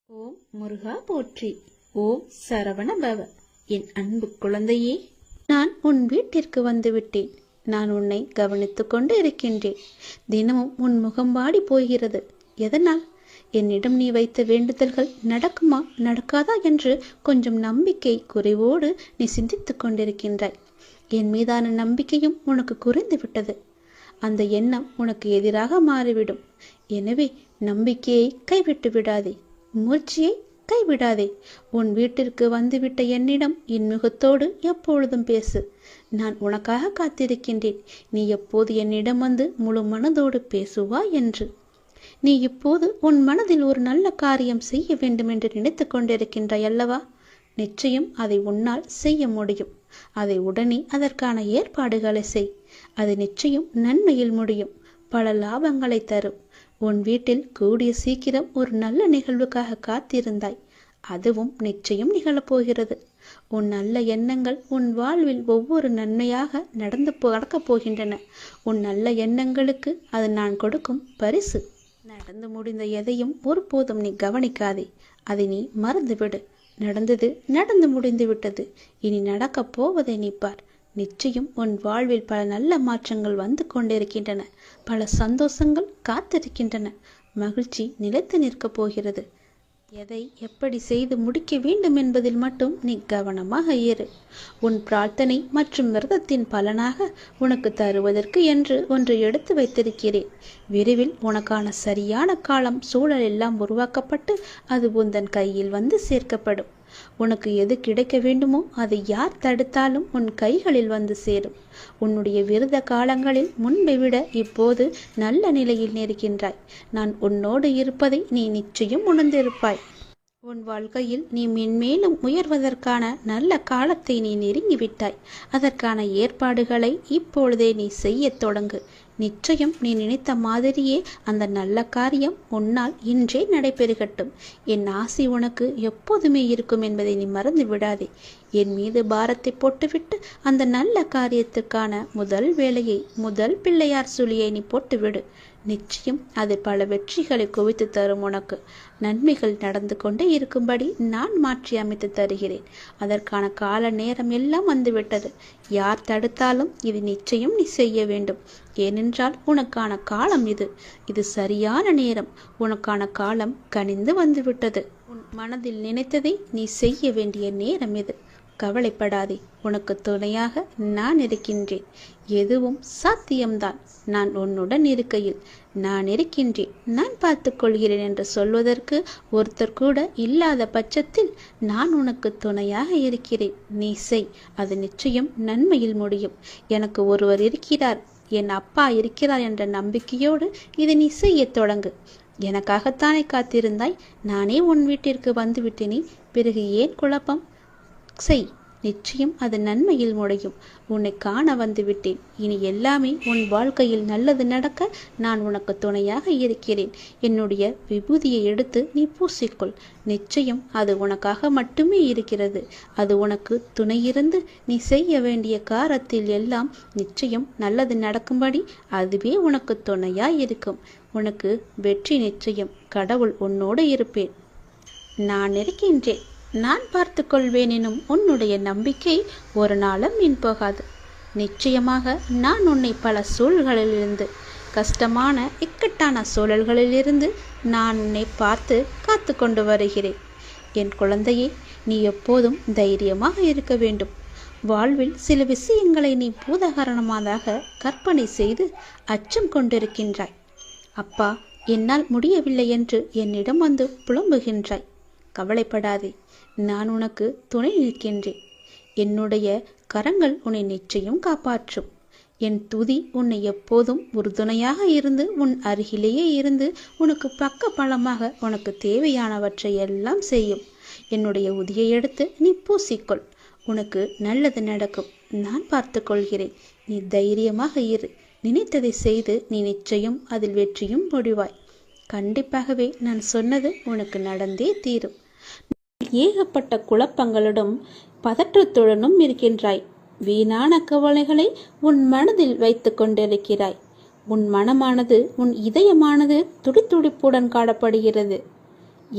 ஓம் முருகா போற்றி. ஓம் சரவண பவ. என் அன்பு குழந்தையே, நான் உன் வீட்டிற்கு வந்துவிட்டேன். நான் உன்னை கவனித்துக் கொண்டு இருக்கின்றேன். தினமும் உன் முகம் வாடி போகிறது. எதனால்? என்னிடம் நீ வைத்த வேண்டுதல்கள் நடக்குமா நடக்காதா என்று கொஞ்சம் நம்பிக்கை குறைவோடு நீ சிந்தித்துக் கொண்டிருக்கின்றாய். என் மீதான நம்பிக்கையும் உனக்கு குறைந்து விட்டது. அந்த எண்ணம் உனக்கு எதிராக மாறிவிடும். எனவே நம்பிக்கையை கைவிட்டு விடாதே, முயற்சியை கைவிடாதே. உன் வீட்டிற்கு வந்துவிட்ட என்னிடம் இன்முகத்தோடு எப்பொழுதும் பேசு. நான் உனக்காக காத்திருக்கின்றேன். நீ எப்போது என்னிடம் வந்து முழு மனதோடு பேசுவாய் என்று. நீ இப்போது உன் மனதில் ஒரு நல்ல காரியம் செய்ய வேண்டும் என்று நினைத்து கொண்டிருக்கின்றாய் அல்லவா? நிச்சயம் அதை உன்னால் செய்ய முடியும். அதை உடனே அதற்கான ஏற்பாடுகளை செய். அது நிச்சயம் நன்மையில் முடியும், பல லாபங்களை தரும். உன் வீட்டில் கூடிய சீக்கிரம் ஒரு நல்ல நிகழ்வுக்காக காத்திருந்தாய். அதுவும் நிச்சயம் நிகழப்போகிறது. உன் நல்ல எண்ணங்கள் உன் வாழ்வில் ஒவ்வொரு நன்மையாக நடக்கப் போகின்றன. உன் நல்ல எண்ணங்களுக்கு அது நான் கொடுக்கும் பரிசு. நடந்து முடிந்த எதையும் ஒருபோதும் நீ கவனிக்காதே. அதை நீ மறந்துவிடு. நடந்தது நடந்து முடிந்து விட்டது. இனி நடக்கப் போவதை நீ பார். நிச்சயம் உன் வாழ்வில் பல நல்ல மாற்றங்கள் வந்து கொண்டிருக்கின்றன. பல சந்தோஷங்கள் காத்திருக்கின்றன. மகிழ்ச்சி நிலைத்து நிற்கப் போகிறது. எதை எப்படி செய்து முடிக்க வேண்டும் என்பதில் மட்டும் நீ கவனமாக இரு. உன் பிரார்த்தனை மற்றும் விரதத்தின் பலனாக உனக்கு தருவதற்கு என்று ஒன்று எடுத்து வைத்திருக்கிறேன். விரைவில் உனக்கான சரியான காலம் சூழல் எல்லாம் உருவாக்கப்பட்டு அது உந்தன் கையில் வந்து சேர்க்கப்படும். உனக்கு எது கிடைக்க வேண்டுமோ அதை யார் தடுத்தாலும் உன் கைகளில் வந்து சேரும். உன்னுடைய விரத காலங்களில் முன்பை விட இப்போது நல்ல நிலையில் இருக்கின்றாய். நான் உன்னோடு இருப்பதை நீ நிச்சயம் உணர்ந்திருப்பாய். உன் வாழ்க்கையில் நீ மென்மேலும் உயர்வதற்கான நல்ல காலத்தை நீ நெருங்கிவிட்டாய். அதற்கான ஏற்பாடுகளை இப்பொழுதே நீ செய்ய தொடங்கு. நிச்சயம் நீ நினைத்த மாதிரியே அந்த நல்ல காரியம் உன்னால் இன்றே நடைபெறுகட்டும். என் ஆசை உனக்கு எப்போதுமே இருக்கும் என்பதை நீ மறந்து விடாதே. என் மீது பாரத்தை போட்டுவிட்டு அந்த நல்ல காரியத்துக்கான முதல் வேலையை, முதல் பிள்ளையார் சுழியை நீ போட்டுவிடு. நிச்சயம் அது பல வெற்றிகளை குவித்து தரும். உனக்கு நன்மைகள் நடந்து கொண்டே இருக்கும்படி நான் மாற்றி அமைத்து தருகிறேன். அதற்கான கால நேரம் எல்லாம் வந்துவிட்டது. யார் தடுத்தாலும் இது நிச்சயம் நீ செய்ய வேண்டும். ஏனென்றால் உனக்கான காலம் இது. இது சரியான நேரம். உனக்கான காலம் கனிந்து வந்துவிட்டது. உன் மனதில் நினைத்ததை நீ செய்ய வேண்டிய நேரம் இது. கவலைப்படாதே. உனக்கு துணையாக நான் இருக்கின்றேன். எதுவும் சாத்தியம்தான். நான் உன்னுடன் இருக்கையில் நான் இருக்கின்றேன், நான் பார்த்துக் கொள்கிறேன் என்று சொல்வதற்கு ஒருத்தர் கூட இல்லாத பட்சத்தில் நான் உனக்கு துணையாக இருக்கிறேன். நீ செய். அது நிச்சயம் நன்மையில் முடியும். எனக்கு ஒருவர் இருக்கிறார், என் அப்பா இருக்கிறார் என்ற நம்பிக்கையோடு இதை நீ செய்ய தொடங்கு. எனக்காகத்தானே காத்திருந்தாய். நானே உன் வீட்டிற்கு வந்துவிட்டேனே, பிறகு ஏன் குழப்பம்? செய். நிச்சயம் அது நன்மையில் முடியும். உன்னை காண வந்து விட்டேன். இனி எல்லாமே உன் வாழ்க்கையில் நல்லது நடக்க நான் உனக்கு துணையாக இருக்கிறேன். என்னுடைய விபூதியை எடுத்து நீ பூசிக்கொள். நிச்சயம் அது உனக்காக மட்டுமே இருக்கிறது. அது உனக்கு துணையிருந்து நீ செய்ய வேண்டிய காரியத்தில் எல்லாம் நிச்சயம் நல்லது நடக்கும்படி அதுவே உனக்கு துணையாய் இருக்கும். உனக்கு வெற்றி நிச்சயம். கடவுள் உன்னோடு இருப்பேன். நான் இருக்கின்றேன், நான் பார்த்து கொள்வேன் எனும் உன்னுடைய நம்பிக்கை ஒரு நாளும் வீண் போகாது. நிச்சயமாக நான் உன்னை பல சூழல்களிலிருந்து, கஷ்டமான இக்கட்டான சூழல்களிலிருந்து நான் உன்னை பார்த்து காத்து கொண்டு வருகிறேன். என் குழந்தையே, நீ எப்போதும் தைரியமாக இருக்க வேண்டும். வாழ்வில் சில விஷயங்களை நீ பூதகரணமாக கற்பனை செய்து அச்சம் கொண்டிருக்கின்றாய். அப்பா, என்னால் முடியவில்லை என்று என்னிடம் வந்து புலம்புகின்றாய். கவலைப்படாதே. நான் உனக்கு துணை நிற்கின்றேன். என்னுடைய கரங்கள் உன்னை நிச்சயம் காப்பாற்றும். என் துதி உன்னை எப்போதும் உறுதுணையாக இருந்து உன் அருகிலேயே இருந்து உனக்கு பக்க பலமாக உனக்கு தேவையானவற்றை எல்லாம் செய்யும். என்னுடைய உதியை எடுத்து நீ பூசிக்கொள். உனக்கு நல்லது நடக்கும். நான் பார்த்து கொள்கிறேன். நீ தைரியமாக இரு. நினைத்ததை செய்து நீ நிச்சயம் அதில் வெற்றியும் முடிவாய். கண்டிப்பாகவே நான் சொன்னது உனக்கு நடந்தே தீரும். ஏகப்பட்ட குழப்பங்களுடன் பதற்றத்துடனும் இருக்கின்றாய். வீணான கவலைகளை உன் மனதில் வைத்து கொண்டிருக்கிறாய். உன் மனமானது, உன் இதயமானது துடித்துடிப்புடன் காணப்படுகிறது.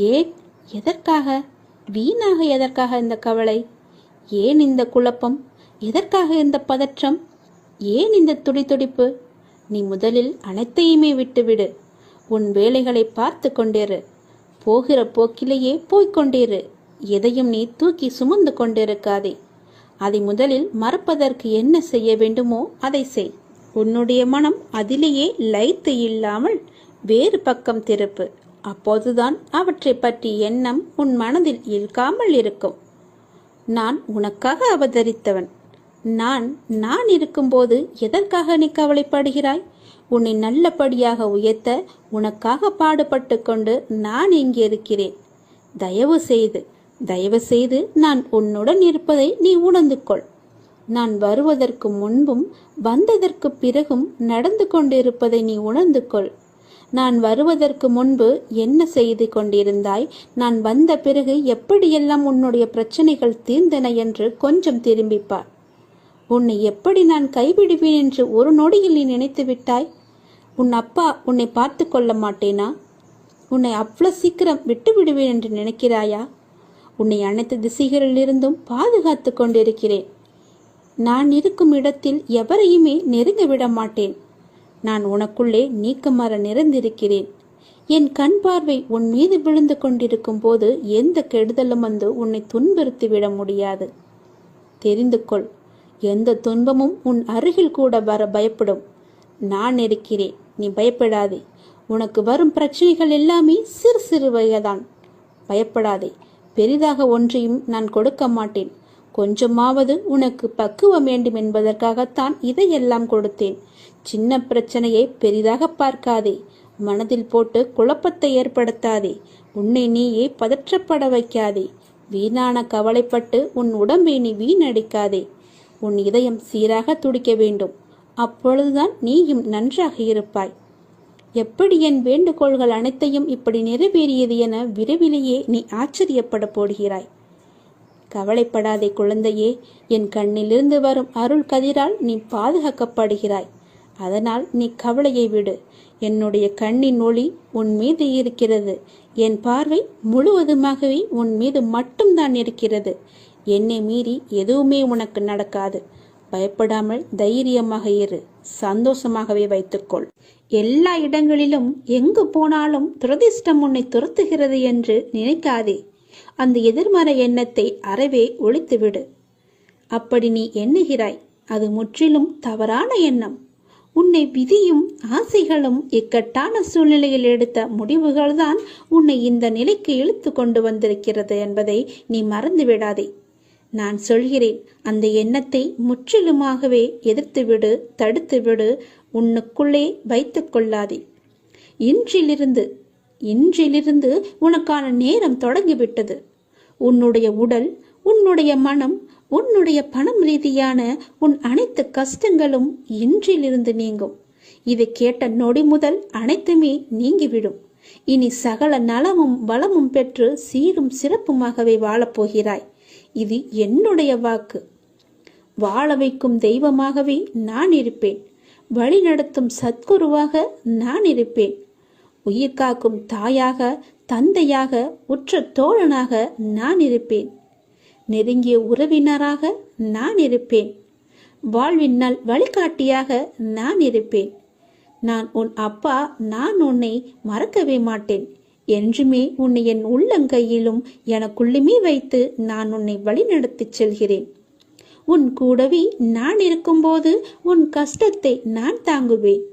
ஏன் எதற்காக? வீணாக எதற்காக இந்த கவலை? ஏன் இந்த குழப்பம்? எதற்காக இந்த பதற்றம்? ஏன் இந்த துடிதுடிப்பு? நீ முதலில் அனைத்தையுமே விட்டுவிடு. உன் வேலைகளை பார்த்து கொண்டிரு. போகிற போக்கிலேயே போய்கொண்டிரு. எதையும் நீ தூக்கி சுமந்து கொண்டிருக்காதே. அதை முதலில் மறப்பதற்கு என்ன செய்ய வேண்டுமோ அதை செய். உன்னுடைய மனம் அதிலேயே லயித்து இல்லாமல் வேறு பக்கம் திருப்பு. அப்போதுதான் அவற்றை பற்றி எண்ணம் உன் மனதில் இழுக்காமல் இருக்கும். நான் உனக்காக அவதரித்தவன். நான் இருக்கும்போது எதற்காக நீ கவலைப்படுகிறாய்? உன்னை நல்லபடியாக உயர்த்த உனக்காக பாடுபட்டு கொண்டு நான் இங்கே இருக்கிறேன். தயவு செய்து நான் உன்னுடன் இருப்பதை நீ உணர்ந்து கொள். நான் வருவதற்கு முன்பும் வந்ததற்கு பிறகும் நடந்து கொண்டிருப்பதை நீ உணர்ந்து கொள். நான் வருவதற்கு முன்பு என்ன செய்து கொண்டிருந்தாய், நான் வந்த பிறகு எப்படியெல்லாம் உன்னுடைய பிரச்சனைகள் தீர்ந்தன என்று கொஞ்சம் திரும்பிப்பார். உன்னை எப்படி நான் கைவிடுவேன் என்று ஒரு நொடியில் நீ நினைத்து விட்டாய்? உன் அப்பா உன்னை பார்த்து கொள்ள மாட்டேனா? உன்னை அவ்வளவு சீக்கிரம் விட்டு விடுவேன் என்று நினைக்கிறாயா? உன்னை அனைத்து திசைகளிலிருந்தும் பாதுகாத்து கொண்டிருக்கிறேன். நான் இருக்கும் இடத்தில் எவரையுமே நெருங்க விட மாட்டேன். நான் உனக்குள்ளே நீக்கமர நிறைந்திருக்கிறேன். என் கண் பார்வை உன் மீது விழுந்து கொண்டிருக்கும் போது எந்த கெடுதலும் வந்து உன்னை துன்புறுத்தி விட முடியாது. தெரிந்து கொள், எந்த துன்பமும் உன் அருகில் கூட வர பயப்படும். நான் இருக்கிறேன், நீ பயப்படாதே. உனக்கு வரும் பிரச்சனைகள் எல்லாமே சிறு சிறு வகைதான். பயப்படாதே. பெரிதாக ஒன்றையும் நான் கொடுக்க மாட்டேன். கொஞ்சமாவது உனக்கு பக்குவம் வேண்டும் என்பதற்காகத்தான் இதையெல்லாம் கொடுத்தேன். சின்ன பிரச்சனையை பெரிதாக பார்க்காதே. மனதில் போட்டு குழப்பத்தை ஏற்படுத்தாதே. உன்னை நீயே பதற்றப்பட வைக்காதே. வீணான கவலைப்பட்டு உன் உடம்பை நீ வீணடிக்காதே. உன் இதயம் சீராக துடிக்க வேண்டும். அப்பொழுதுதான் நீயும் நன்றாக இருப்பாய். எப்படி என் வேண்டுகோள்கள் அனைத்தையும் இப்படி நிறைவேறியது என விரைவிலேயே நீ ஆச்சரியப்பட போடுகிறாய். கவலைப்படாதே குழந்தையே. என் கண்ணிலிருந்து வரும் அருள் கதிரால் நீ பாதுகாக்கப்படுகிறாய். அதனால் நீ கவலையை விடு. என்னுடைய கண்ணின் ஒளி உன் மீது இருக்கிறது. என் பார்வை முழுவதுமாகவே உன் மீது மட்டும்தான் இருக்கிறது. என்னை மீறி எதுவுமே உனக்கு நடக்காது. பயப்படாமல் தைரியமாக இரு. சந்தோஷமாகவே வைத்துக்கொள். எல்லா இடங்களிலும் எங்கு போனாலும் துரதிர்ஷ்டம் உன்னை துரத்துகிறது என்று நினைக்காதே. அந்த எதிர்மறை எண்ணத்தை அறவே ஒழித்துவிடு. அப்படி நீ எண்ணுகிறாய், அது முற்றிலும் தவறான எண்ணம். உன்னை விதியும் ஆசைகளும் இக்கட்டான சூழ்நிலையில் எடுத்த முடிவுகள்தான் உன்னை இந்த நிலைக்கு இழுத்து கொண்டு வந்திருக்கிறது என்பதை நீ மறந்து விடாதே. நான் சொல்கிறேன், அந்த எண்ணத்தை முற்றிலுமாகவே எதிர்த்துவிடு, தடுத்துவிடு. உன்னுக்குள்ளே வைத்து கொள்ளாதே. இன்றிலிருந்து உனக்கான நேரம் தொடங்கிவிட்டது. உன்னுடைய உடல், உன்னுடைய மனம், உன்னுடைய பணம் ரீதியான உன் அனைத்து கஷ்டங்களும் இன்றிலிருந்து நீங்கும். இதை கேட்ட நொடி முதல் அனைத்துமே நீங்கிவிடும். இனி சகல நலமும் வளமும் பெற்று சீரும் சிறப்புமாகவே வாழப்போகிறாய். இது என்னுடைய வாக்கு. வாழ வைக்கும் தெய்வமாகவே நான் இருப்பேன். வழி நடத்தும் சத்குருவாக நான் இருப்பேன். உயிர் காக்கும் தாயாக, தந்தையாக, உற்ற தோழனாக நான் இருப்பேன். நெருங்கிய உறவினராக நான் இருப்பேன். வாழ்வின் நல் வழிகாட்டியாக நான் இருப்பேன். நான் உன் அப்பா. நான் உன்னை மறக்கவே மாட்டேன். என்றுமே உன்னை என் உள்ளங்கையிலும் எனக்குள்ளுமே வைத்து நான் உன்னை வழிநடத்திச் செல்கிறேன். உன் கூடவே நான் இருக்கும்போது உன் கஷ்டத்தை நான் தாங்குவேன்.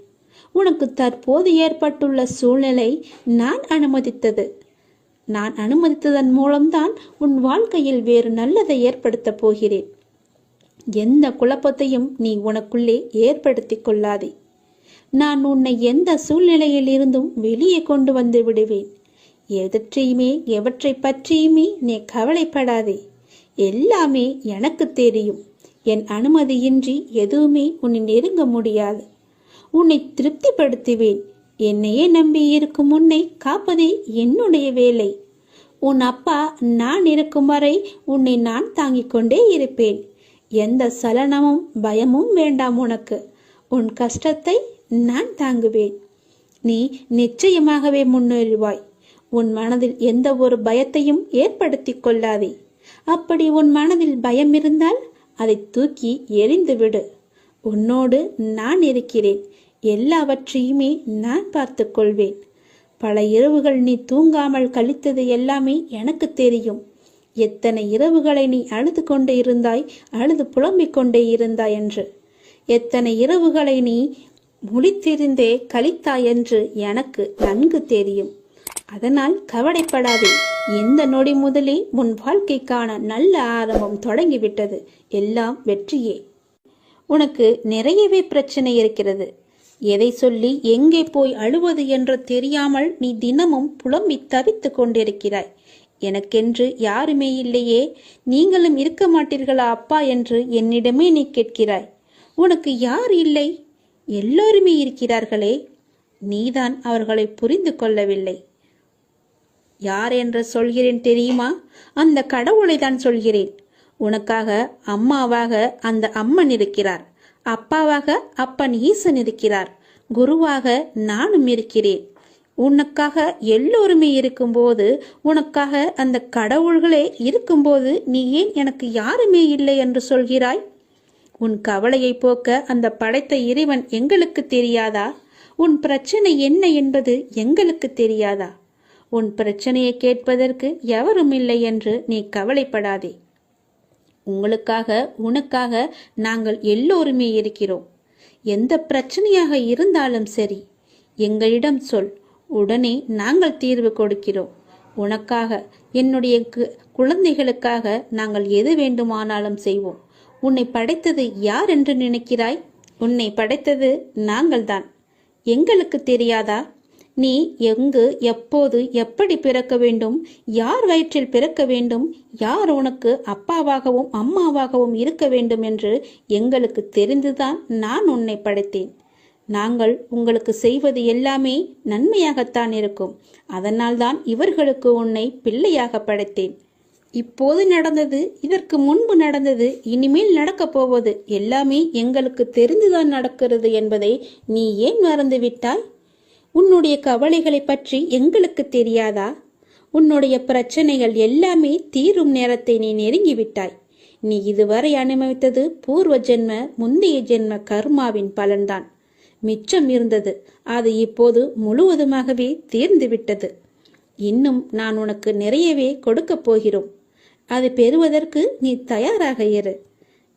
உனக்கு தற்போது ஏற்பட்டுள்ள சூழ்நிலை நான் அனுமதித்ததன் மூலம்தான் உன் வாழ்க்கையில் வேறு நல்லதை ஏற்படுத்தப் போகிறேன். எந்த குழப்பத்தையும் நீ உனக்குள்ளே ஏற்படுத்தி கொள்ளாதே. நான் உன்னை எந்த சூழ்நிலையில் இருந்தும் வெளியே கொண்டு வந்து விடுவேன். எவற்றை பற்றியுமே நீ கவலைப்படாதே. எல்லாமே எனக்கு தெரியும். என் அனுமதியின்றி எதுவுமே உன்னை நெருங்க முடியாது. உன்னை திருப்திப்படுத்துவேன். என்னையே நம்பி இருக்கும் உன்னை காப்பதே என்னுடைய வேலை. உன் அப்பா நான் இருக்கும் வரை உன்னை நான் தாங்கிக் கொண்டே இருப்பேன். எந்த சலனமும் பயமும் வேண்டாம் உனக்கு. உன் கஷ்டத்தை நான் தாங்குவேன். நீ நிச்சயமாகவே முன்னேறுவாய். உன் மனதில் எந்த ஒரு பயத்தையும் ஏற்படுத்தி கொள்ளாதே. அப்படி உன் மனதில் பயம் இருந்தால் அதை தூக்கி எறிந்து விடு. உன்னோடு நான் இருக்கிறேன். எல்லாவற்றையுமே நான் பார்த்து கொள்வேன். பல இரவுகள் நீ தூங்காமல் கழித்தது எல்லாமே எனக்கு தெரியும். எத்தனை இரவுகளை நீ அழுது கொண்டே இருந்தாய், அழுது புலம்பிக் கொண்டே இருந்தாய் என்று. எத்தனை இரவுகளை நீ முழித்திருந்தே கழித்தாய் என்று எனக்கு நன்கு தெரியும். அதனால் கவலைப்படாதே. இந்த நொடி முதலே உன் வாழ்க்கைக்கான நல்ல ஆரம்பம் தொடங்கிவிட்டது. எல்லாம் வெற்றியே. உனக்கு நிறையவே பிரச்சனை இருக்கிறது. எதை சொல்லி எங்கே போய் அழுவது என்று தெரியாமல் நீ தினமும் புலம்பி தவித்து கொண்டிருக்கிறாய். எனக்கென்று யாருமே இல்லையே, நீங்களும் இருக்க மாட்டீர்களா அப்பா என்று என்னிடமே நீ கேட்கிறாய். உனக்கு யார் இல்லை? எல்லோருமே இருக்கிறார்களே. நீதான் அவர்களை புரிந்து கொள்ளவில்லை. யார் என்று சொல்கிறேன் தெரியுமா? அந்த கடவுளை தான் சொல்கிறேன். உனக்காக அம்மாவாக அந்த அம்மன் இருக்கிறார். அப்பாவாக அப்பன் ஈசன் இருக்கிறார். குருவாக நானும் இருக்கிறேன். உனக்காக எல்லோருமே இருக்கும்போது, உனக்காக அந்த கடவுள்களே இருக்கும்போது நீ ஏன் எனக்கு யாருமே இல்லை என்று சொல்கிறாய்? உன் கவலையை போக்க அந்த படைத்த இறைவன் எங்களுக்கு தெரியாதா? உன் பிரச்சனை என்ன என்பது எங்களுக்கு தெரியாதா? உன் பிரச்சனையை கேட்பதற்கு எவரும் இல்லை என்று நீ கவலைப்படாதே. உங்களுக்காக உனக்காக நாங்கள் எல்லோருமே இருக்கிறோம். எந்த பிரச்சனையாக இருந்தாலும் சரி, எங்களிடம் சொல். உடனே நாங்கள் தீர்வு கொடுக்கிறோம். உனக்காக, என்னுடைய குழந்தைகளுக்காக நாங்கள் எது வேண்டுமானாலும் செய்வோம். உன்னை படைத்தது யார் என்று நினைக்கிறாய்? உன்னை படைத்தது நாங்கள்தான். எங்களுக்கு தெரியாதா? நீ எங்கு, எப்போது, எப்படி பிறக்க வேண்டும், யார் வயிற்றில் பிறக்க வேண்டும், யார் உனக்கு அப்பாவாகவும் அம்மாவாகவும் இருக்க வேண்டும் என்று எங்களுக்கு தெரிந்துதான் நான் உன்னை படைத்தேன். நாங்கள் உங்களுக்கு செய்வது எல்லாமே நன்மையாகத்தான் இருக்கும். அதனால்தான் இவர்களுக்கு உன்னை பிள்ளையாக படைத்தேன். இப்போது நடந்தது, இதற்கு முன்பு நடந்தது, இனிமேல் நடக்கப் போவது எல்லாமே எங்களுக்கு தெரிந்துதான் நடக்கிறது என்பதை நீ ஏன் மறந்துவிட்டாய்? உன்னுடைய கவலைகளை பற்றி எங்களுக்கு தெரியாதா? உன்னுடைய பிரச்சனைகள் எல்லாமே தீரும் நேரத்தை நீ நெருங்கிவிட்டாய். நீ இதுவரை அனுபவித்தது பூர்வ ஜென்ம, முந்தைய ஜென்ம கர்மாவின் பலன்தான். மிச்சம் இருந்தது, அது இப்போது முழுவதுமாகவே தீர்ந்துவிட்டது. இன்னும் நான் உனக்கு நிறையவே கொடுக்கப் போகிறோம். அதை பெறுவதற்கு நீ தயாராக இரு.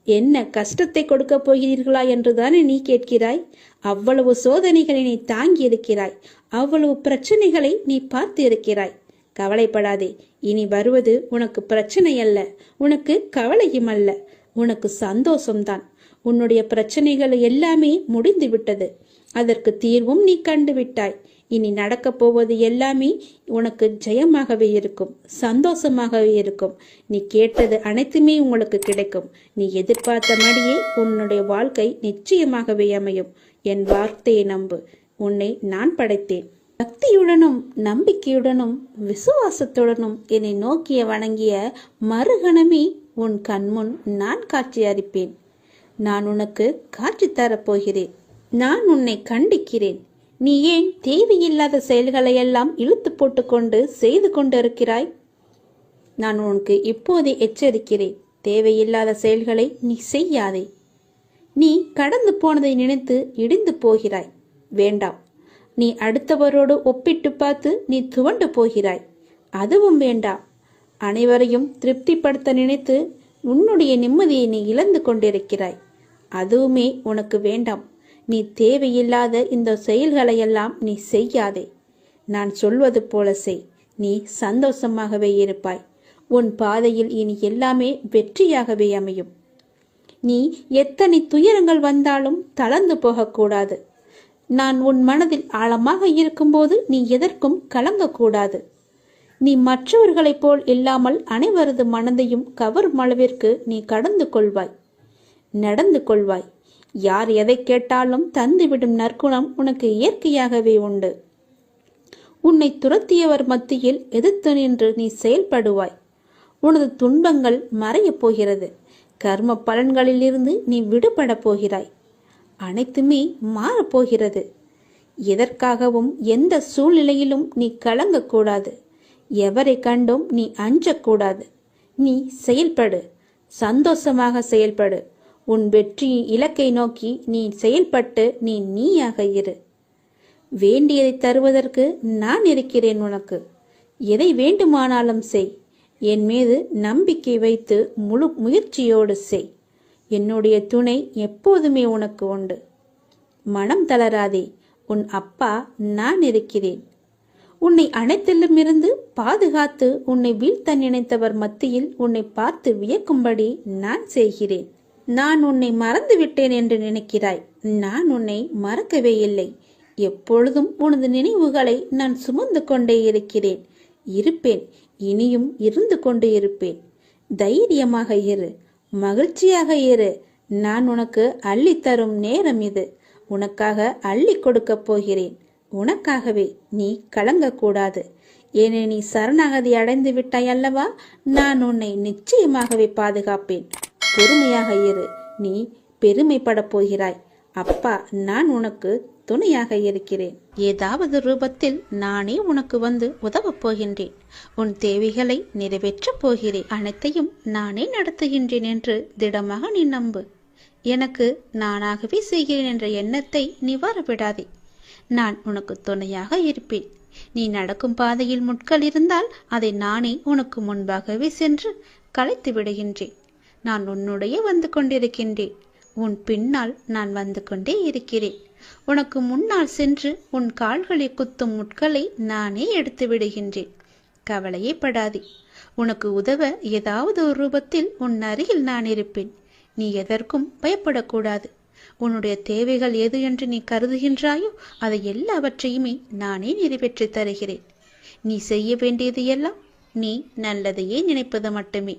என்ன கஷ்டத்தை கொடுக்கப் போகிறீர்களா என்றுதானே நீ கேட்கிறாய்? அவ்வளவு சோதனைகளை நீ தாங்கி இருக்கிறாய். அவ்வளவு பிரச்சனைகளை நீ பார்த்து இருக்கிறாய். கவலைப்படாதே. இனி வருவது உனக்கு பிரச்சனை அல்ல, உனக்கு கவலையும் அல்ல, உனக்கு சந்தோஷம்தான். உன்னுடைய பிரச்சனைகள் எல்லாமே முடிந்து விட்டது. அதற்கு தீர்வும் நீ கண்டுவிட்டாய். இனி நடக்கப் போவது எல்லாமே உனக்கு ஜெயமாகவே இருக்கும், சந்தோஷமாகவே இருக்கும். நீ கேட்டது அனைத்துமே உங்களுக்கு கிடைக்கும். நீ எதிர்பார்த்த மாதிரியே உன்னுடைய வாழ்க்கை நிச்சயமாகவே அமையும். என் வார்த்தையை நம்பு. உன்னை நான் படைத்தேன். பக்தியுடனும் நம்பிக்கையுடனும் விசுவாசத்துடனும் என்னை நோக்கிய வணங்கிய மறுகணமே உன் கண்முன் நான் காட்சி அளிப்பேன். நான் உனக்கு காட்சி தரப்போகிறேன். நான் உன்னை கண்டிக்கிறேன். நீ ஏன் தேவையில்லாத செயல்களை எல்லாம் இழுத்து போட்டுக்கொண்டு செய்து கொண்டிருக்கிறாய்? நான் உனக்கு இப்போதே எச்சரிக்கிறேன். தேவையில்லாத செயல்களை நீ செய்யாதே. நீ கடந்து போனதை நினைத்து இடிந்து போகிறாய். வேண்டாம். நீ அடுத்தவரோடு ஒப்பிட்டு பார்த்து நீ துவண்டு போகிறாய். அதுவும் வேண்டாம். அனைவரையும் திருப்திப்படுத்த நினைத்து உன்னுடைய நிம்மதியை நீ இழந்து கொண்டிருக்கிறாய். அதுவுமே உனக்கு வேண்டாம். நீ தேவையில்லாத இந்த செயல்களையெல்லாம் நீ செய்யாதே. நான் சொல்வது போல செய். நீ சந்தோஷமாகவே இருப்பாய். உன் பாதையில் இனி எல்லாமே வெற்றியாகவே அமையும். நீ எத்தனை துயரங்கள் வந்தாலும் தளர்ந்து போகக்கூடாது. நான் உன் மனதில் ஆழமாக இருக்கும்போது நீ எதற்கும் கலங்கக்கூடாது. நீ மற்றவர்களைப் போல் இல்லாமல் அனைவரது மனதையும் கவரும் அளவிற்கு நீ கடந்து கொள்வாய், நடந்து கொள்வாய். யார் எதை கேட்டாலும் தந்துவிடும் நற்குணம் உனக்கு இயற்கையாகவே உண்டு. உன்னை துரத்தியவர் மத்தியில் எதிர்த்து நின்று நீ செயல்படுவாய். உனது துன்பங்கள் மறையப் போகிறது. கர்ம பலன்களிலிருந்து நீ விடுபட போகிறாய். அனைத்துமே மாறப்போகிறது. எதற்காகவும் எந்த சூழ்நிலையிலும் நீ கலங்கக்கூடாது. எவரை கண்டும் நீ அஞ்சக்கூடாது. நீ செயல்படு, சந்தோஷமாக செயல்படு. உன் வெற்றி இலக்கை நோக்கி நீ செயல்பட்டு நீ நீயாக இரு. வேண்டியதை தருவதற்கு நான் இருக்கிறேன் உனக்கு. எதை வேண்டுமானாலும் செய். என் மீது நம்பிக்கை வைத்து முழு முயற்சியோடு செய். என்னுடைய துணை எப்போதுமே உனக்கு உண்டு. மனம் தளராதே, உன் அப்பா நான் இருக்கிறேன். உன்னை அனைத்திலுமிருந்து பாதுகாத்து உன்னை வீழ்த்த நினைத்தவர் மத்தியில் உன்னை பார்த்து வியக்கும்படி நான் செய்கிறேன். நான் உன்னை மறந்து விட்டேன் என்று நினைக்கிறாய். நான் உன்னை மறக்கவே இல்லை. எப்பொழுதும் உனது நினைவுகளை நான் சுமந்து கொண்டே இருக்கிறேன், இருப்பேன், இனியும் இருந்து கொண்டு இருப்பேன். தைரியமாக இரு, மகிழ்ச்சியாக இரு. நான் உனக்கு அள்ளித்தரும் நேரம் இது. உனக்காக அள்ளி கொடுக்கப் போகிறேன். உனக்காகவே. நீ கலங்கக்கூடாது. ஏனே நீ சரணாகதி அடைந்து விட்டாய் அல்லவா? நான் உன்னை நிச்சயமாகவே பாதுகாப்பேன். பொறுமையாக இரு. நீ பெருமைப்படப் போகிறாய். அப்பா நான் உனக்கு துணையாக இருக்கிறேன். ஏதாவது ரூபத்தில் நானே உனக்கு வந்து உதவப் போகின்றேன். உன் தேவைகளை நிறைவேற்றப் போகிறேன். அனைத்தையும் நானே நடத்துகின்றேன் என்று திடமாக நீ நம்பு. எனக்கு நானாகவே செய்கிறேன் என்ற எண்ணத்தை நீ வரவிடாதே. நான் உனக்கு துணையாக இருப்பேன். நீ நடக்கும் பாதையில் முட்கள் இருந்தால் அதை நானே உனக்கு முன்பாகவே சென்று கலைத்து விடுகின்றேன். நான் உன்னுடைய வந்து கொண்டிருக்கின்றேன். உன் பின்னால் நான் வந்து கொண்டே இருக்கிறேன். உனக்கு முன்னால் சென்று உன் கால்களை குத்தும் முட்களை நானே எடுத்து விடுகின்றேன். கவலையே படாதே. உனக்கு உதவ ஏதாவது ஒரு ரூபத்தில் உன் அருகில் நான் இருப்பேன். நீ எதற்கும் பயப்படக்கூடாது. உன்னுடைய தேவைகள் எது என்று நீ கருதுகின்றாயோ அதை எல்லாவற்றையுமே நானே நிறைவேற்றி தருகிறேன். நீ செய்ய வேண்டியது எல்லாம் நீ நல்லதையே நினைப்பது மட்டுமே.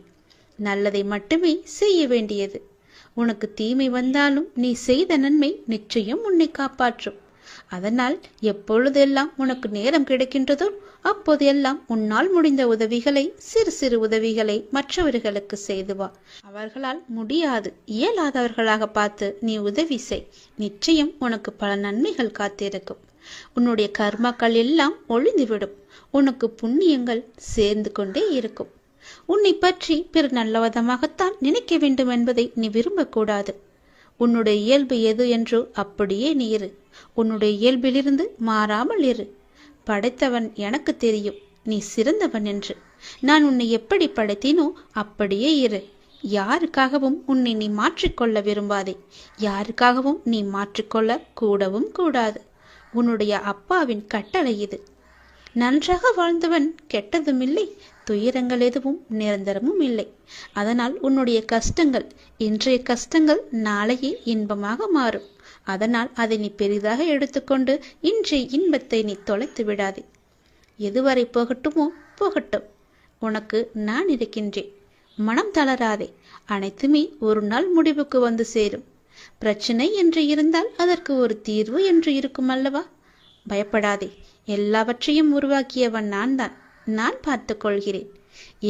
நல்லதை மட்டுமே செய்ய வேண்டியது. உனக்கு தீமை வந்தாலும் நீ செய்த நன்மை நிச்சயம் உன்னை காப்பாற்றும். அதனால் எப்பொழுதெல்லாம் உனக்கு நேரம் கிடைக்கின்றதோ அப்போதெல்லாம் உன்னால் முடிந்த உதவிகளை, சிறு சிறு உதவிகளை மற்றவர்களுக்கு செய்து வா. அவர்களால் முடியாது, இயலாதவர்களாக பார்த்து நீ உதவி செய். நிச்சயம் உனக்கு பல நன்மைகள் காத்திருக்கும். உன்னுடைய கர்மாக்கள் எல்லாம் ஒழிந்துவிடும். உனக்கு புண்ணியங்கள் சேர்ந்து கொண்டே இருக்கும். உன்னை பற்றி பிற நல்லவிதமாகத்தான் நினைக்க வேண்டும் என்பதை நீ விரும்பக்கூடாது. உன்னுடைய இயல்பு எது என்றோ அப்படியே நீ இரு. உன்னுடைய இயல்பிலிருந்து மாறாமல் இரு. படைத்தவன் எனக்கு தெரியும் நீ சிறந்தவன் என்று. நான் உன்னை எப்படி படைத்தேனோ அப்படியே இரு. யாருக்காகவும் உன்னை நீ மாற்றிக்கொள்ள விரும்பாதே. யாருக்காகவும் நீ மாற்றிக்கொள்ள கூடவும் கூடாது. உன்னுடைய அப்பாவின் கட்டளை இது. நன்றாக வாழ்ந்தவன் கெட்டதும் இல்லை, துயரங்கள் எதுவும் நிரந்தரமும் இல்லை. அதனால் உன்னுடைய கஷ்டங்கள், இன்றைய கஷ்டங்கள் நாளையே இன்பமாக மாறும். அதனால் அதை நீ பெரிதாக எடுத்துக்கொண்டு இன்றைய இன்பத்தை நீ தொலைத்து விடாதே. எதுவரை போகட்டுமோ போகட்டும். உனக்கு நான் இருக்கின்றேன். மனம் தளராதே. அனைத்துமே ஒரு நாள் முடிவுக்கு வந்து சேரும். பிரச்சனை என்று இருந்தால் அதற்கு ஒரு தீர்வு என்று இருக்கும் அல்லவா? பயப்படாதே. எல்லாவற்றையும் உருவாக்கியவன் நான் தான். நான் பார்த்து கொள்கிறேன்.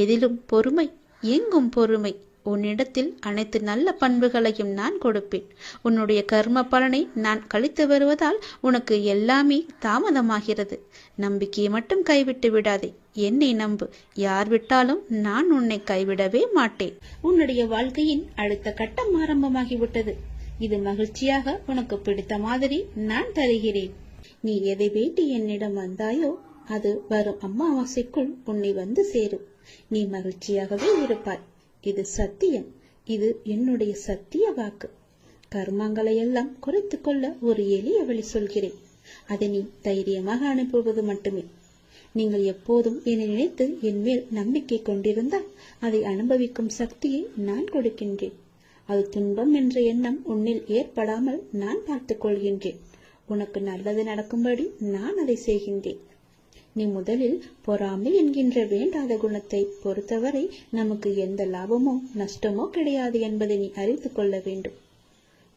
எதிலும் பொறுமை, எங்கும் பொறுமை. உன்னிடத்தில் அனைத்து நல்ல பண்புகளையும் நான் கொடுப்பேன். உன்னுடைய கர்ம பலனை நான் கழித்து வருவதால் உனக்கு எல்லாமே தாமதமாகிறது. நம்பிக்கையை மட்டும் கைவிட்டு விடாதே. என்னை நம்பு. யார் விட்டாலும் நான் உன்னை கைவிடவே மாட்டேன். உன்னுடைய வாழ்க்கையின் அடுத்த கட்டம் ஆரம்பமாகிவிட்டது. இது மகிழ்ச்சியாக உனக்கு பிடித்த மாதிரி நான் தருகிறேன். நீ எதை வேண்டி என்னிடம் வந்தாயோ அது வரும் அமாவாசைக்குள் உன்னை வந்து சேரும். நீ மகிழ்ச்சியாகவே இருப்பாய். இது சத்தியம். இது என்னுடைய சத்திய வாக்கு. கர்மங்களை எல்லாம் குறைத்து கொள்ள ஒரு எளிய வழி சொல்கிறேன். அதை நீ தைரியமாக அனுப்புவது மட்டுமே. நீங்கள் எப்போதும் என்னை நினைத்து என் மேல் நம்பிக்கை கொண்டிருந்தால் அதை அனுபவிக்கும் சக்தியை நான் கொடுக்கின்றேன். அது துன்பம் என்ற எண்ணம் உன்னில் ஏற்படாமல் நான் பார்த்துக் கொள்கின்றேன். உனக்கு நல்லது நடக்கும்படி நான் அதை செய்கின்றேன். நீ முதலில் பொறாமை என்கின்ற வேண்டாத குணத்தை பொறுத்தவரை நமக்கு எந்த லாபமோ நஷ்டமோ கிடையாது என்பதை நீ அறிந்து கொள்ள வேண்டும்.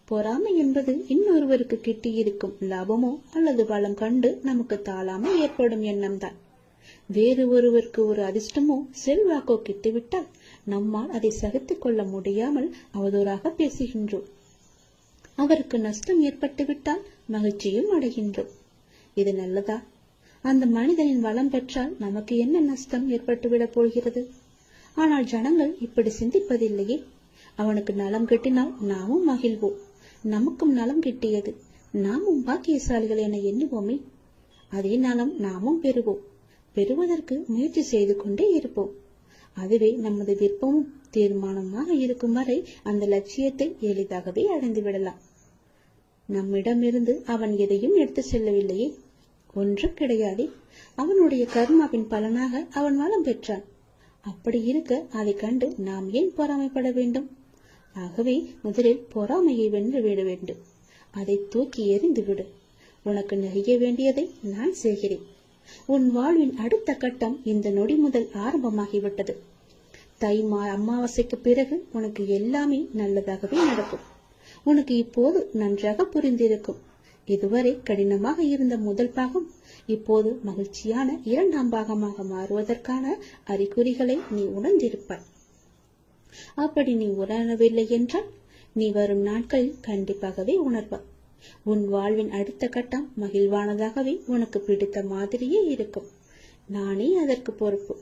பொறாமை என்பது இன்னொருவருக்கு கிட்டியிருக்கும் லாபமோ அல்லது பலம் கண்டு நமக்கு தாளாமல் ஏற்படும் எண்ணம்தான். வேறு ஒருவருக்கு ஒரு அதிர்ஷ்டமோ செல்வாக்கோ கிட்டிவிட்டால் நம்மால் அதை சகித்துக் கொள்ள முடியாமல் அவதூறாக பேசுகின்றோம். அவருக்கு நஷ்டம் ஏற்பட்டு விட்டால் மகிழ்ச்சியும் அடைகின்றோம். இது நல்லதா? அந்த மனிதனின் வளம் பெற்றால் நமக்கு என்ன நஷ்டம் ஏற்பட்டுவிடப் போகிறது? ஆனால் ஜனங்கள் இப்படி சிந்திப்பதில்லையே. அவனுக்கு நலம் கிட்டினால் நாமும் மகிழ்வோம். நமக்கும் நலம் கிட்டியது, நாமும் பாக்கியசாலிகள் என எண்ணுவோமே. அதே நலம் நாமும் பெறுவோம். பெறுவதற்கு முயற்சி செய்து கொண்டே இருப்போம். அதுவே நமது விருப்பமும் தீர்மானமாக இருக்கும் வரை அந்த லட்சியத்தை எளிதாகவே அடைந்து விடலாம். நம்மிடமிருந்து அவன் எதையும் எடுத்து செல்லவில்லையே, ஒன்றும் கிடையாதே. அவனுடைய கர்மாவின் பலனாக அவன் வளம் பெற்றான். அப்படி இருக்க அதை கண்டு நாம் ஏன் பொறாமைப்பட வேண்டும்? ஆகவே முதலில் பொறாமையை வென்று விட வேண்டும். அதை தூக்கி எறிந்து விடு. உனக்கு நெறிய வேண்டியதை நான் செய்கிறேன். உன் வாழ்வின் அடுத்த கட்டம் இந்த நொடி முதல் ஆரம்பமாகிவிட்டது. அமாவாசைக்கு பிறகு உனக்கு எல்லாமே நல்லதாகவே நடக்கும். உனக்கு இப்போது நன்றாக புரிந்திருக்கும். இதுவரை கடினமாக இருந்த முதல் பாகம் இப்போது மகிழ்ச்சியான இரண்டாம் பாகமாக மாறுவதற்கான அறிகுறிகளை நீ உணர்ந்திருப்பாய். அப்படி நீ உணரவில்லை என்றால் நீ வரும் நாட்களில் கண்டிப்பாகவே உணர்வாய். உன் வாழ்வின் அடுத்த கட்டம் மகிழ்வானதாகவே உனக்கு பிடித்த மாதிரியே இருக்கும். நானே அதற்கு பொறுப்பு.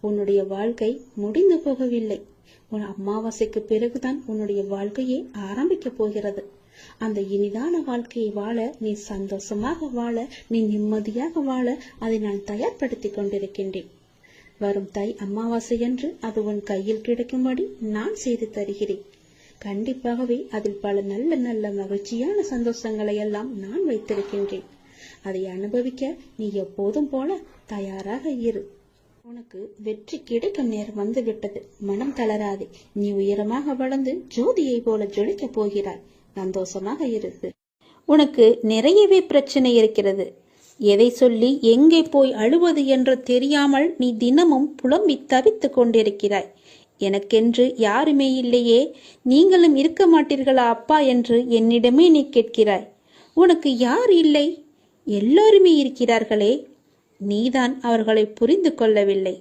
உன்னுடைய வாழ்க்கை முடிந்து போகவில்லை. உன் அமாவாசைக்கு பிறகுதான் உன்னுடைய வாழ்க்கையே ஆரம்பிக்க போகிறது. அந்த இனிதான வாழ்க்கையை வாழ, நீ சந்தோஷமாக வாழ, நீ நிம்மதியாக வாழ அதை நான் தயார்படுத்தி கொண்டிருக்கின்றேன். வரும் அமாவாசை என்று அது உன் கையில் கிடைக்கும்படி நான் செய்து தருகிறேன். கண்டிப்பாகவே அதில் பல நல்ல நல்ல மகிழ்ச்சியான சந்தோஷங்களை எல்லாம் நான் வைத்திருக்கின்றேன். அதை அனுபவிக்க நீ எப்போதும் போல தயாராக இரு. உனக்கு வெற்றி கிடைக்கும் நேரம் வந்து விட்டது. மனம் தளராதே. நீ உயரமாக வளர்ந்து ஜோதியை போல ஜொலிக்க போகிறாய். சந்தோஷமாக இருக்கு. உனக்கு நிறையவே பிரச்சனை இருக்கிறது. எதை சொல்லி எங்கே போய் அழுவது என்று தெரியாமல் நீ தினமும் புலம்பி தவித்துக் கொண்டிருக்கிறாய். எனக்கென்று யாருமே இல்லையே, நீங்களும் இருக்க மாட்டீர்களா அப்பா என்று என்னிடமே நீ கேட்கிறாய். உனக்கு யார் இல்லை? எல்லோருமே இருக்கிறார்களே. நீதான் அவர்களை புரிந்து கொள்ளவில்லை.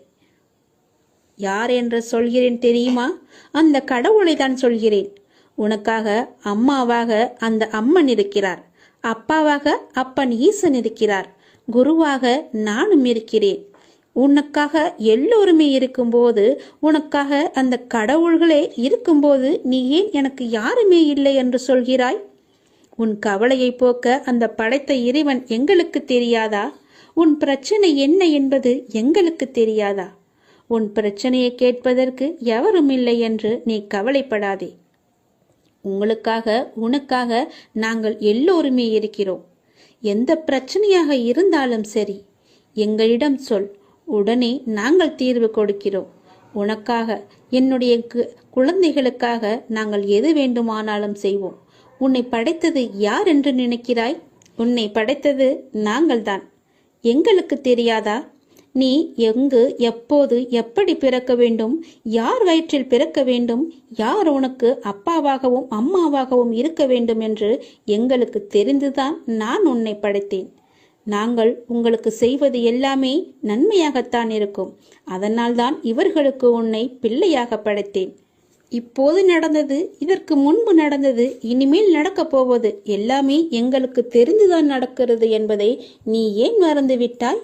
யார் என்று சொல்கிறேன் தெரியுமா? அந்த கடவுளை தான் சொல்கிறேன். உனக்காக அம்மாவாக அந்த அம்மன் இருக்கிறார். அப்பாவாக அப்பன் ஈசன் இருக்கிறார். குருவாக நானும் இருக்கிறேன். உனக்காக எல்லோருமே இருக்கும்போது, உனக்காக அந்த கடவுள்களே இருக்கும்போது நீ ஏன் எனக்கு யாருமே இல்லை என்று சொல்கிறாய்? உன் கவலையை போக்க அந்த படைத்த இறைவன் எங்களுக்கு தெரியாதா? உன் பிரச்சனை என்ன என்பது எங்களுக்கு தெரியாதா? உன் பிரச்சனையை கேட்பதற்கு எவரும் இல்லை என்று நீ கவலைப்படாதே. உங்களுக்காக உனக்காக நாங்கள் எல்லோருமே இருக்கிறோம். எந்த பிரச்சனையாக இருந்தாலும் சரி எங்களிடம் சொல், உடனே நாங்கள் தீர்வு கொடுக்கிறோம். உனக்காக, என்னுடைய குழந்தைகளுக்காக நாங்கள் எது வேண்டுமானாலும் செய்வோம். உன்னை படைத்தது யார் என்று நினைக்கிறாய்? உன்னை படைத்தது நாங்கள்தான். எங்களுக்கு தெரியாதா? நீ எங்கு, எப்போது, எப்படி பிறக்க வேண்டும், யார் வயிற்றில் பிறக்க வேண்டும், யார் உனக்கு அப்பாவாகவும் அம்மாவாகவும் இருக்க வேண்டும் என்று எங்களுக்கு தெரிந்துதான் நான் உன்னை படைத்தேன். நாங்கள் உங்களுக்கு செய்வது எல்லாமே நன்மையாகத்தான் இருக்கும். அதனால்தான் இவர்களுக்கு உன்னை பிள்ளையாக படைத்தேன். இப்போது நடந்தது, இதற்கு முன்பு நடந்தது, இனிமேல் நடக்கப் போவது எல்லாமே எங்களுக்கு தெரிந்துதான் நடக்கிறது என்பதை நீ ஏன் மறந்துவிட்டாய்?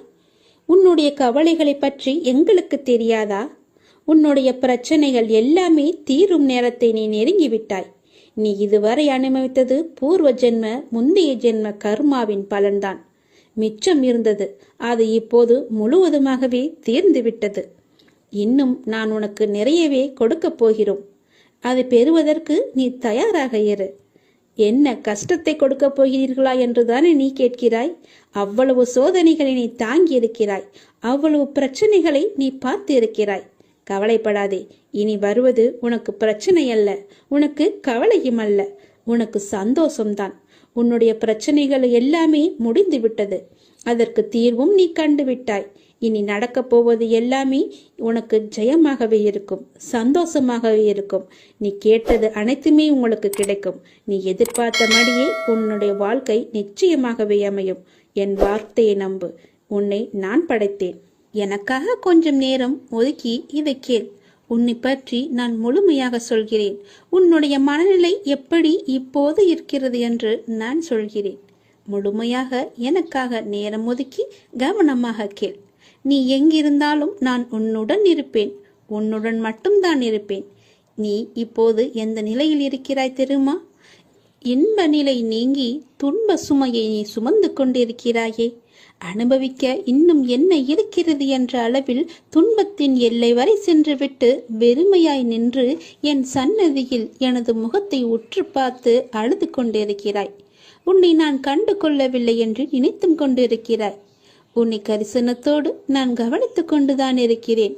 உன்னுடைய கவலைகளை பற்றி எங்களுக்கு தெரியாதா? உன்னுடைய பிரச்சனைகள் எல்லாமே தீரும் நேரத்தை நீ நெருங்கிவிட்டாய். நீ இதுவரை அனுபவித்தது பூர்வ ஜென்ம, முந்தைய ஜென்ம கர்மாவின் பலன்தான். மிச்சம் இருந்தது, அது இப்போது முழுவதுமாகவே தீர்ந்துவிட்டது. இன்னும் நான் உனக்கு நிறையவே கொடுக்கப் போகிறோம். அதை பெறுவதற்கு நீ தயாராக இரு. என்ன கஷ்டத்தை கொடுக்க போகிறீர்களா என்றுதானே நீ கேட்கிறாய்? அவ்வளவு சோதனைகளை நீ தாங்கி இருக்கிறாய். அவ்வளவு பிரச்சனைகளை நீ பார்த்து இருக்கிறாய். கவலைப்படாதே. இனி வருவது உனக்கு பிரச்சனை அல்ல, உனக்கு கவலையும் அல்ல, உனக்கு சந்தோஷம்தான். உன்னுடைய பிரச்சனைகள் எல்லாமே முடிந்து விட்டது. அதற்கு தீர்வும் நீ கண்டுவிட்டாய். இனி நடக்கப் போவது எல்லாமே உனக்கு ஜெயமாகவே இருக்கும், சந்தோஷமாகவே இருக்கும். நீ கேட்டது அனைத்துமே உங்களுக்கு கிடைக்கும். நீ எதிர்பார்த்தபடியே உன்னுடைய வாழ்க்கை நிச்சயமாகவே அமையும். என் வார்த்தையை நம்பு. உன்னை நான் படைத்தேன். எனக்காக கொஞ்சம் நேரம் ஒதுக்கி இதை கேள். உன்னை பற்றி நான் முழுமையாக சொல்கிறேன். உன்னுடைய மனநிலை எப்படி இப்போது இருக்கிறது என்று நான் சொல்கிறேன். முழுமையாக எனக்காக நேரம் ஒதுக்கி கவனமாக கேள். நீ எங்கிருந்தாலும் நான் உன்னுடன் இருப்பேன். உன்னுடன் மட்டும்தான் இருப்பேன். நீ இப்போது எந்த நிலையில் இருக்கிறாய் தெரியுமா? இன்ப நிலை நீங்கி துன்ப சுமையை நீ சுமந்து கொண்டிருக்கிறாயே. அனுபவிக்க இன்னும் என்ன இருக்கிறது என்ற அளவில் துன்பத்தின் எல்லை வரை சென்றுவிட்டு வெறுமையாய் நின்று என் சன்னதியில் எனது முகத்தை உற்று பார்த்து அழுது கொண்டிருக்கிறாய். உன்னை நான் கண்டு கொள்ளவில்லை என்று நினைத்தும் கொண்டிருக்கிறாய். உன்னை கரிசனத்தோடு நான் கவனித்துக் கொண்டுதான் இருக்கிறேன்.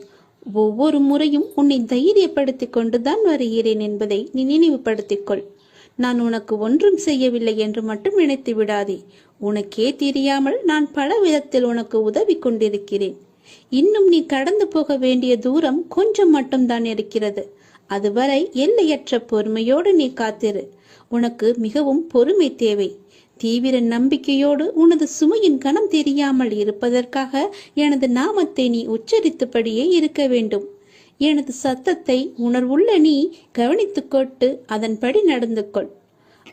ஒவ்வொரு முறையும் உன்னை தைரியப்படுத்திக் கொண்டுதான் வருகிறேன் என்பதை நீ நினைவுபடுத்திக்கொள். நான் உனக்கு ஒன்றும் செய்யவில்லை என்று மட்டும் நினைத்து விடாதே. உனக்கே தெரியாமல் நான் பல விதத்தில் உனக்கு உதவி கொண்டிருக்கிறேன். இன்னும் நீ கடந்து போக வேண்டிய தூரம் கொஞ்சம் மட்டும்தான் இருக்கிறது. அதுவரை எல்லையற்ற பொறுமையோடு நீ காத்திரு. உனக்கு மிகவும் பொறுமை தேவை. தீவிர நம்பிக்கையோடு உனது சுமையின் கணம் தெரியாமல் இருப்பதற்காக எனது நாமத்தை நீ உச்சரித்தபடியே இருக்க வேண்டும். எனது சத்தத்தை உணர்வுள்ள நீ கவனித்துக்கொண்டு அதன்படி நடந்து கொள்.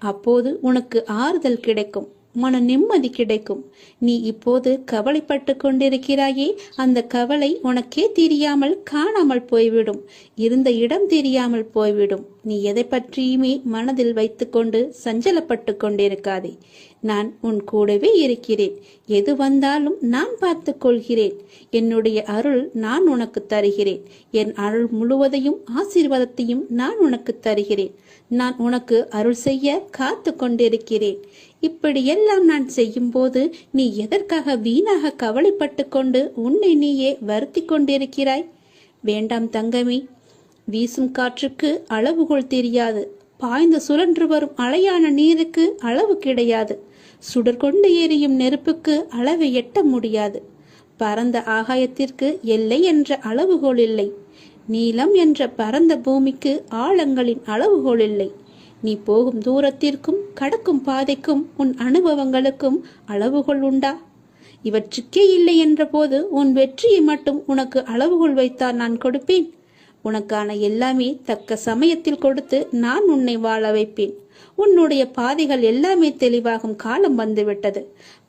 அப்போது உனக்கு ஆறுதல் கிடைக்கும், மன நிம்மதி கிடைக்கும். நீ இப்போது கவலைப்பட்டு கொண்டிருக்கிறாயே, அந்த கவலை உனக்கே தெரியாமல் காணாமல் போய்விடும். இருந்த இடம் தெரியாமல் போய்விடும். நீ எதை பற்றியுமே மனதில் வைத்துக்கொண்டு சஞ்சலப்பட்டு கொண்டிருக்காதே. நான் உன் கூடவே இருக்கிறேன். எது வந்தாலும் நான் பார்த்து கொள்கிறேன். என்னுடைய அருள் நான் உனக்கு தருகிறேன். என் அருள் முழுவதையும் ஆசீர்வாதத்தையும் நான் உனக்கு தருகிறேன். நான் உனக்கு அருள் செய்ய காத்து கொண்டிருக்கிறேன். இப்படியெல்லாம் நான் செய்யும் போது நீ எதற்காக வீணாக கவலைப்பட்டு கொண்டு உன்னை நீயே வருத்தி கொண்டிருக்கிறாய்? வேண்டாம் தங்கமே. வீசும் காற்றுக்கு அளவுகோல் தெரியாது. பாய்ந்து சுழன்று வரும் அலையான நீருக்கு அளவு கிடையாது. சுடர் கொண்டு எரியும் நெருப்புக்கு அளவை எட்ட முடியாது. பரந்த ஆகாயத்திற்கு எல்லை என்ற அளவுகோல் இல்லை. நீளம் என்ற பரந்த பூமிக்கு ஆழங்களின் அளவுகோல் இல்லை. நீ போகும் தூரத்திற்கும் கடக்கும் பாதைக்கும் உன் அனுபவங்களுக்கும் அளவுகோல் உண்டா? இவற்றுக்கே இல்லை என்ற போது உன் வெற்றியை மட்டும் உனக்கு அளவுகோல் வைத்தால் நான் கொடுப்பேன். உனக்கான எல்லாமே தக்க சமயத்தில் கொடுத்து நான் உன்னை வாழ வைப்பேன். உன்னுடைய பாதைகள் எல்லாமே தெளிவாகும் காலம் வந்துவிட்டது.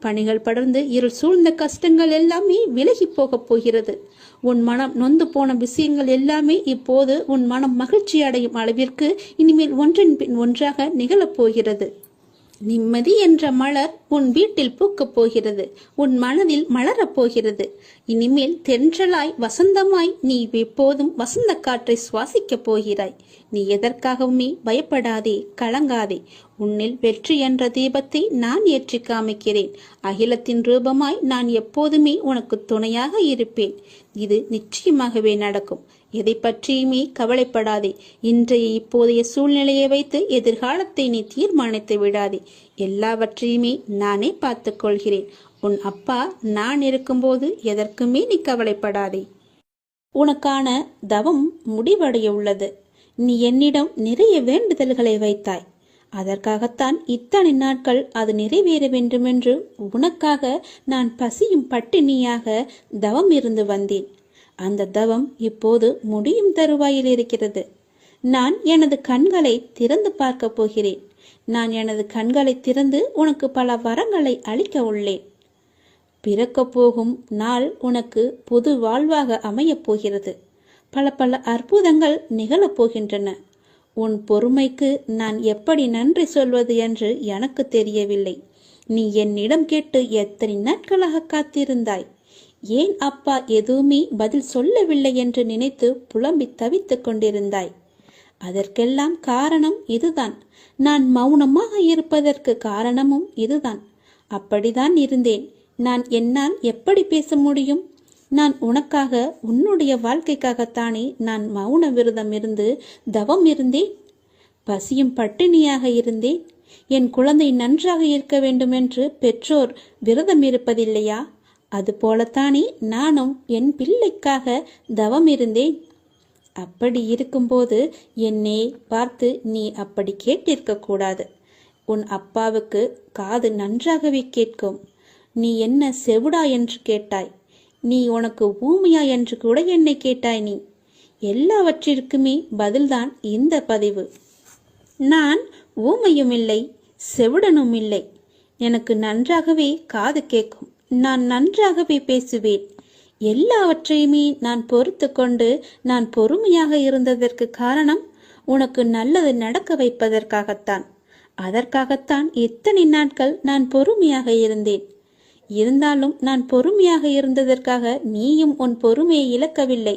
பணிகள் படர்ந்து இருள் சூழ்ந்த கஷ்டங்கள் எல்லாமே விலகி போகப் போகிறது. உன் மனம் நொந்து போன விஷயங்கள் எல்லாமே இப்போது உன் மனம் மகிழ்ச்சி அடையும் அளவிற்கு இனிமேல் ஒன்றின் பின் ஒன்றாக நிகழப் போகிறது. நிம்மதி என்ற மலர் உன் வீட்டில் பூக்கப் போகிறது. உன் மனதில் மலரப் போகிறது. இனிமேல் தென்றலாய் வசந்தமாய் நீ எப்போதும் வசந்த காற்றை சுவாசிக்கப் போகிறாய். நீ எதற்காகவுமே பயப்படாதே, கலங்காதே. உன்னில் வெற்றி என்ற தீபத்தை நான் ஏற்றி காமிக்கிறேன். அகிலத்தின் ரூபமாய் நான் எப்போதுமே உனக்கு துணையாக இருப்பேன். இது நிச்சயமாகவே நடக்கும். எதை பற்றியுமே கவலைப்படாதே. இன்றைய இப்போதைய சூழ்நிலையை வைத்து எதிர்காலத்தை நீ தீர்மானித்து விடாதே. எல்லாவற்றையுமே நானே பார்த்துக் கொள்கிறேன். உன் அப்பா நான் இருக்கும்போது எதற்குமே நீ கவலைப்படாதே. உனக்கான தவம் முடிவடைய உள்ளது. நீ என்னிடம் நிறைய வேண்டுதல்களை வைத்தாய். அதற்காகத்தான் இத்தனை நாட்கள் அது நிறைவேற வேண்டுமென்று உனக்காக நான் பசியும் பட்டினியாக தவம் இருந்து வந்தேன். அந்த தவம் இப்போது முடியும் தருவாயில் இருக்கிறது. நான் எனது கண்களை திறந்து பார்க்க போகிறேன். நான் எனது கண்களை திறந்து உனக்கு பல வரங்களை அளிக்க உள்ளேன். பிறக்க போகும் நாள் உனக்கு புது வாழ்வாக அமையப் போகிறது. பல பல அற்புதங்கள் நிகழப் போகின்றன. உன் பொறுமைக்கு நான் எப்படி நன்றி சொல்வது என்று எனக்கு தெரியவில்லை. நீ என்னிடம் கேட்டு எத்தனை நாட்களாக காத்திருந்தாய். ஏன் அப்பா எதுவுமே பதில் சொல்லவில்லை என்று நினைத்து புலம்பி தவித்துக் கொண்டிருந்தாய். அதற்கெல்லாம் காரணம் இதுதான். நான் மௌனமாக இருப்பதற்கு காரணமும் இதுதான். அப்படிதான் இருந்தேன். என்னால் எப்படி பேச முடியும்? நான் உனக்காக, உன்னுடைய வாழ்க்கைக்காகத்தானே நான் மௌன விரதம் இருந்து தவம் இருந்தேன். பசியும் பட்டினியாக இருந்தேன். என் குழந்தை நன்றாக இருக்க வேண்டும் என்று பெற்றோர் விரதம் இருப்பதில்லையா? அதுபோலத்தானே நானும் என் பிள்ளைக்காக தவம் இருந்தேன். அப்படி இருக்கும்போது என்னை பார்த்து நீ அப்படி கேட்டிருக்க கூடாது. உன் அப்பாவுக்கு காது நன்றாகவே கேட்கும். நீ என்ன செவிடா என்று கேட்டாய். நீ உனக்கு ஊமையா என்று கூட என்னை கேட்டாய். நீ எல்லாவற்றிற்குமே பதில்தான் இந்த பதிவு. நான் ஊமையும் இல்லை, செவிடனும் இல்லை. எனக்கு நன்றாகவே காது கேட்கும். நான் நன்றாகவே பேசுவேன். எல்லாவற்றையுமே நான் பொறுத்து கொண்டு நான் பொறுமையாக இருந்ததற்கு காரணம் உனக்கு நல்லது நடக்க வைப்பதற்காகத்தான். அதற்காகத்தான் இத்தனை நாட்கள் நான் பொறுமையாக இருந்தேன். இருந்தாலும் நான் பொறுமையாக இருந்ததற்காக நீயும் உன் பொறுமையை இழக்கவில்லை.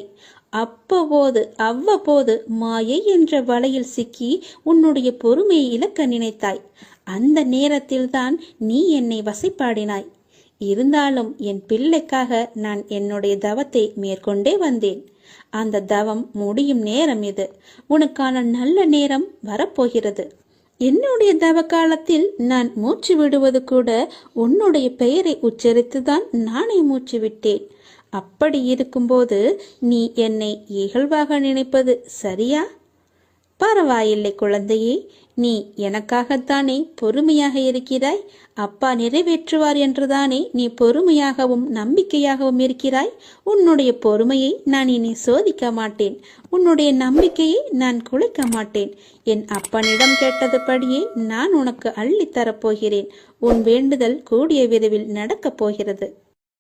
அவ்வப்போது மாயை என்ற வலையில் சிக்கி உன்னுடைய பொறுமையை இழக்க நினைத்தாய். அந்த நேரத்தில்தான் நீ என்னை வசைப்பாடினாய். இருந்தாலும் என் பிள்ளைக்காக நான் என்னுடைய தவத்தை மேற்கொண்டே வந்தேன். அந்த தவம் முடியும் நேரம் இது. உனக்கான நல்ல நேரம் வரப்போகிறது. என்னுடைய தவ காலத்தில் நான் மூச்சு விடுவது கூட உன்னுடைய பெயரை உச்சரித்துதான் நானே மூச்சு விட்டேன். அப்படி இருக்கும்போது நீ என்னை இகழ்வாக நினைப்பது சரியா? பரவாயில்லை குழந்தையே, நீ எனக்காகத்தானே பொறுமையாக இருக்கிறாய். அப்பா நிறைவேற்றுவார் என்றுதானே நீ பொறுமையாகவும் நம்பிக்கையாகவும் இருக்கிறாய். உன்னுடைய பொறுமையை நான் இனி சோதிக்க மாட்டேன். உன்னுடைய நம்பிக்கையை நான் குலைக்க மாட்டேன். என் அப்பனிடம் கேட்டதுபடியே நான் உனக்கு அள்ளித்தரப்போகிறேன். உன் வேண்டுதல் கூடிய விரைவில் நடக்கப் போகிறது.